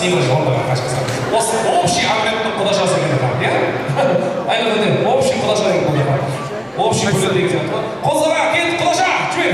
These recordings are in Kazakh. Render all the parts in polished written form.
спасибо, жолдаған қашқызған. Осы общий агрегаторды құдашасы екен, иә? Айналды, общий құдаша екен құдаша. Общий бүлі деген сияқты. Қозыға, кет, құдаша, жүр.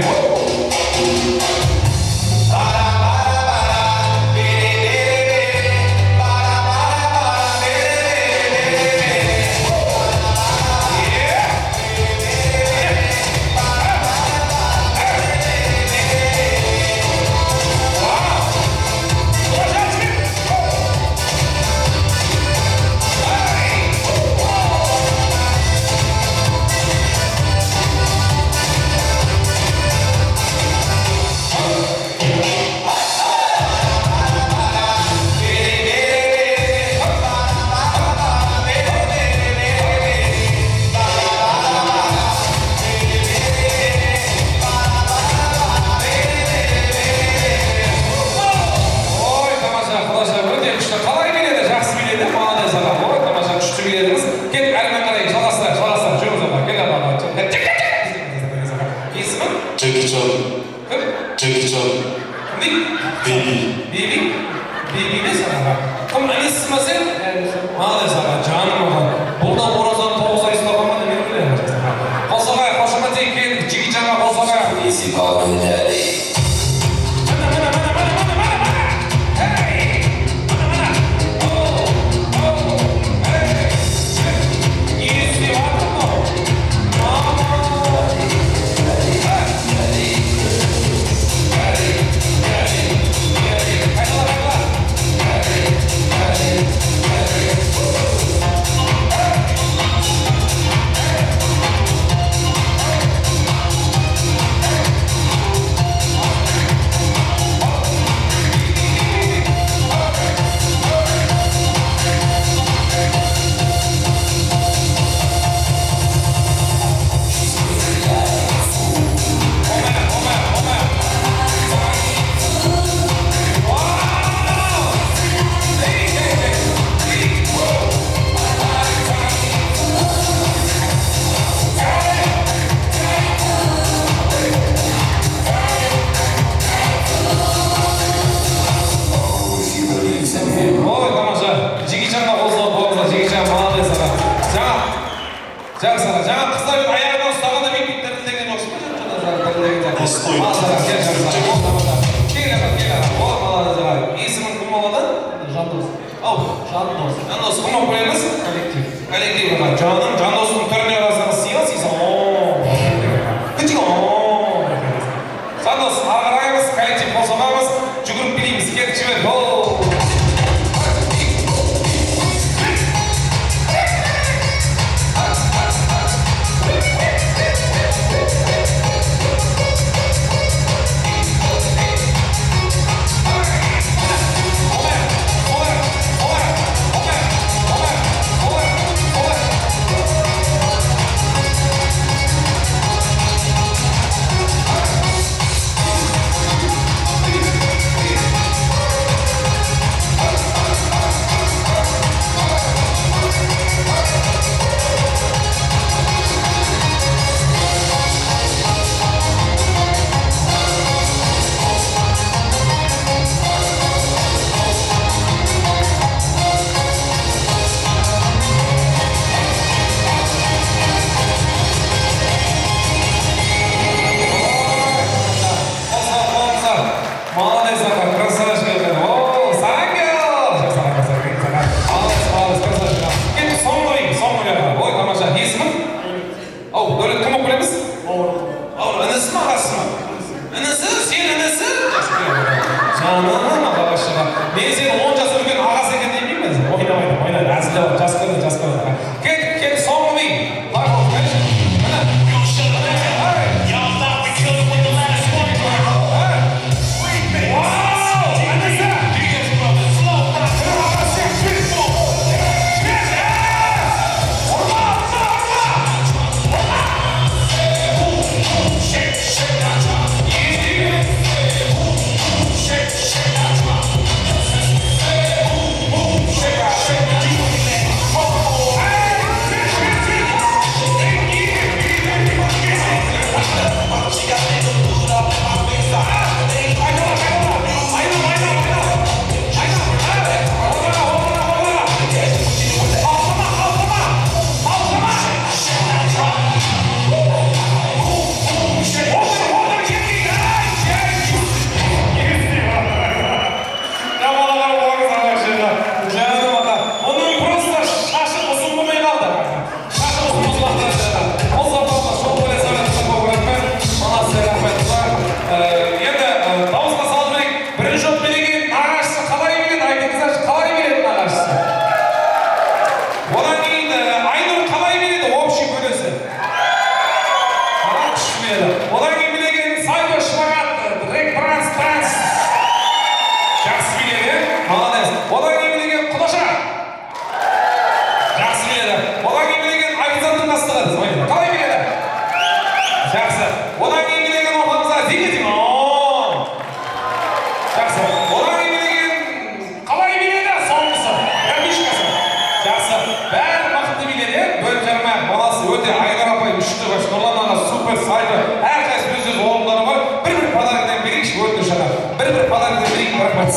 күшті баш, Нұрлан аға супер сайды. Әрқайсы өз орындары бар. Bir подаркадан берейікші, өтініш аға. Bir подаркадан берейік, рахмет.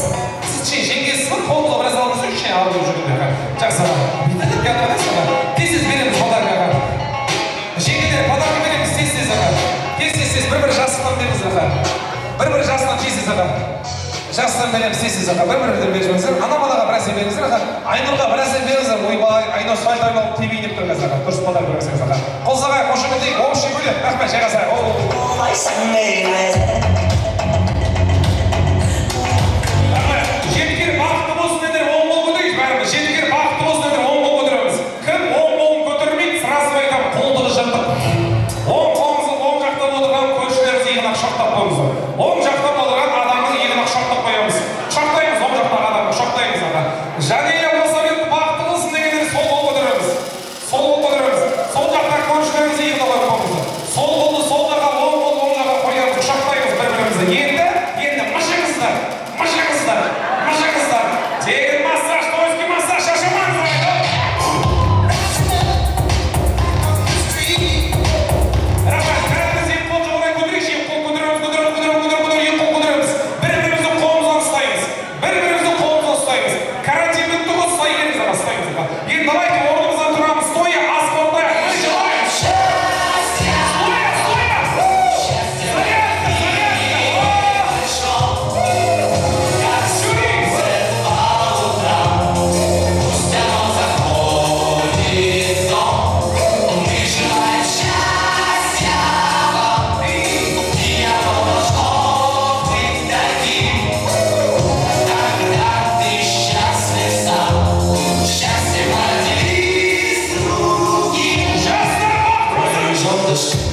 Сіз жеңгесіз бір қолға біраз алыңыз үшін алып жүргенде аға. Жақсы аға. Бүйтіп жатырсыз аға. Тез береміз подарка аға. Жеңгелер подарка береміз тез аға. Тез бір жастықтан беріңіз аға. Bir жастықтан тез аға. Жастықтан береміз тез аға. Bir беріңіздер. Ана балаға біраз беріңіздер аға. Айнұрға біраз беріңіздер. Ойбай, Айнұр сайды айналып тебейін деп тұрыңыз аға. Дұрыс подарка беріңіз аға. Қолсаға қошемет дейік. Общий бөлек. Рахмет, жайғасай. Жеткер бақытты болсын дедер, оң қол көтерейік бәріміз. Жеткер бақытты болсын дедер, оң қол көтереміз. Кім оң қолын көтермейді, сразу айтам, қолдығы жыртық. Оң қолыңызды оң жақтан отырған көршілеріңіз иығына құшақтап қойыңыздар. Оң жақтан отырған адамның иығына құшақтап қоямыз. Құшақтаймыз, оң жақтағы адамды құшақтаймыз аға. Жанелия Мосабекті бақытты болсын дегенде сол қол көтереміз. Сол қол көтереміз. Сол жақтағы көршілеріңіз иығына қойып қойыңыздар. Сол қолды сол жаққа, оң қолды оң жаққа қоямыз, құшақтаймыз бір-бірімізді. Енді мышыңыздар. Тегін массаж, тойский массаж, шашымаңыздар. Рахмет, бәріміз екі қол жоғарай көтерейікші, екі қол көтереміз, екі қол көтереміз. Бір-бірімізді қолымыздан ұстаймыз. Карантин бітті ғой, ұстай келіңіз аға, ұстаймыз аға. Енді давайте орнымыздан тұрамыз, стоя, ас қорытайық. Мы желаем счастья! Just